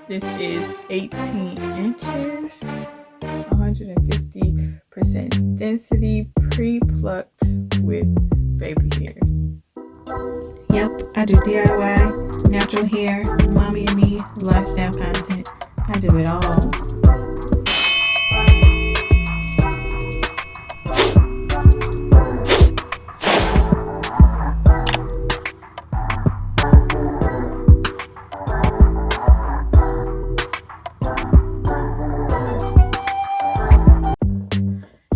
This is 18 inches, 150% density, pre-plucked with baby hairs. Yep, I do DIY, natural hair, mommy and me, lifestyle content. I do it all.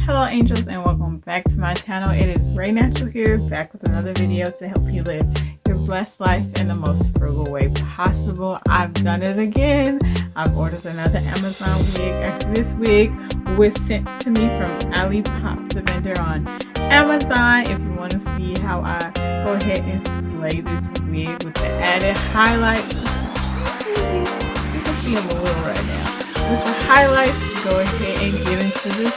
Hello angels, and welcome back to my channel. It is Ray Natural here, back with another video to help you live your blessed life in the most frugal way possible. I've done it again. I've ordered another Amazon wig. Actually, this wig was sent to me from ALIPOP, the vendor on Amazon. If you want to see how I go ahead and slay this wig with the added highlights, you can see them a little right now. With the highlights, go ahead and get into this.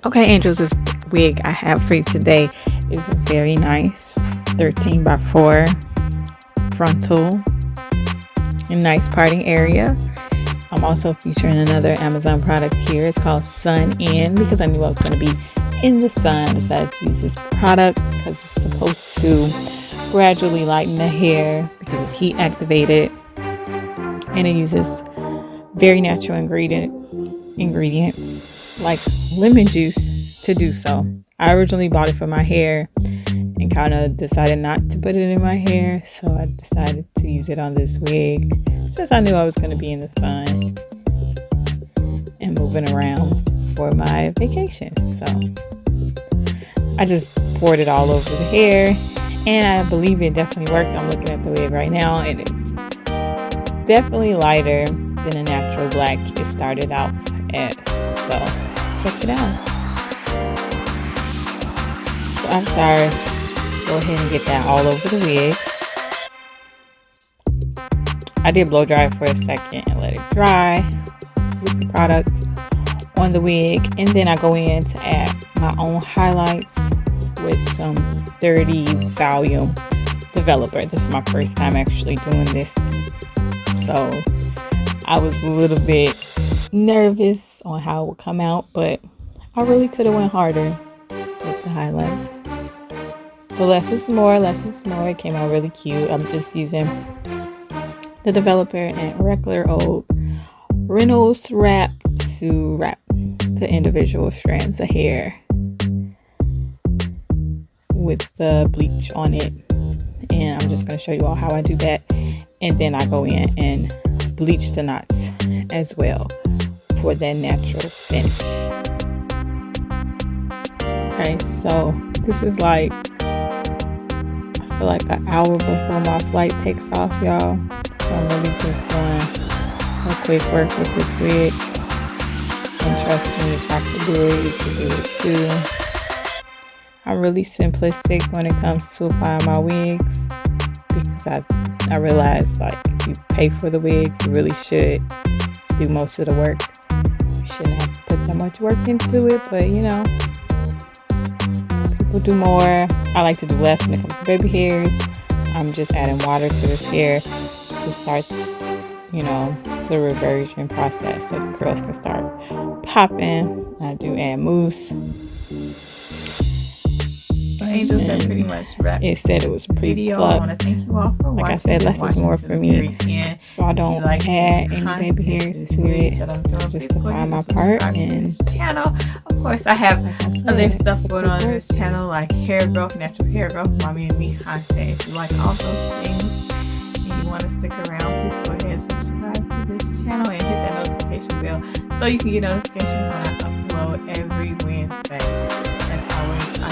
Okay, angels, this wig I have for you today is a very nice 13x4 frontal and nice parting area. I'm also featuring another Amazon product here. It's called Sun In, because I knew I was going to be in the sun. I decided to use this product because it's supposed to gradually lighten the hair because it's heat activated, and it uses very natural ingredients like lemon juice to do so. I originally bought it for my hair and kind of decided not to put it in my hair, so I decided to use it on this wig since I knew I was going to be in the sun and moving around for my vacation. So I just poured it all over the hair, and I believe it definitely worked. I'm looking at the wig right now, and it's definitely lighter than a natural black it started out as. So check it out. So after I go ahead and get that all over the wig, I did blow dry it for a second and let it dry with the product on the wig, and then I go in to add my own highlights with some 30 volume developer. This is my first time actually doing this, so I was a little bit nervous on how it would come out, but I really could have went harder with the highlights. But less is more, less is more. It came out really cute. I'm just using the developer and regular old Reynolds wrap to wrap the individual strands of hair with the bleach on it. And I'm just going to show you all how I do that. And then I go in and bleach the knots as well for that natural finish. Okay, so this is like, I feel like an hour before my flight takes off, y'all. So I'm really just doing a quick work with this wig. And trust me, if I can do it, you can do it too. I'm really simplistic when it comes to applying my wigs, because I realize, like, if you pay for the wig, you really should do most of the work. You shouldn't have to put that much work into it, but you know, people do more. I like to do less when it comes to baby hairs. I'm just adding water to this hair to start, you know, the reversion process so the curls can start popping. I do add mousse. Angels that pretty much wrapped. It said it was pre-plucked. I want to thank you all for watching. Like I said, less is more for me, so I don't add any baby hairs to it, just to find my part. And channel, of course, I have other stuff going on this channel, like hair growth, natural hair growth, mommy and me content. If you like all those things and you want to stick around, please go ahead and subscribe to this channel and hit that notification bell so you can get notifications when I upload every Wednesday. As always, I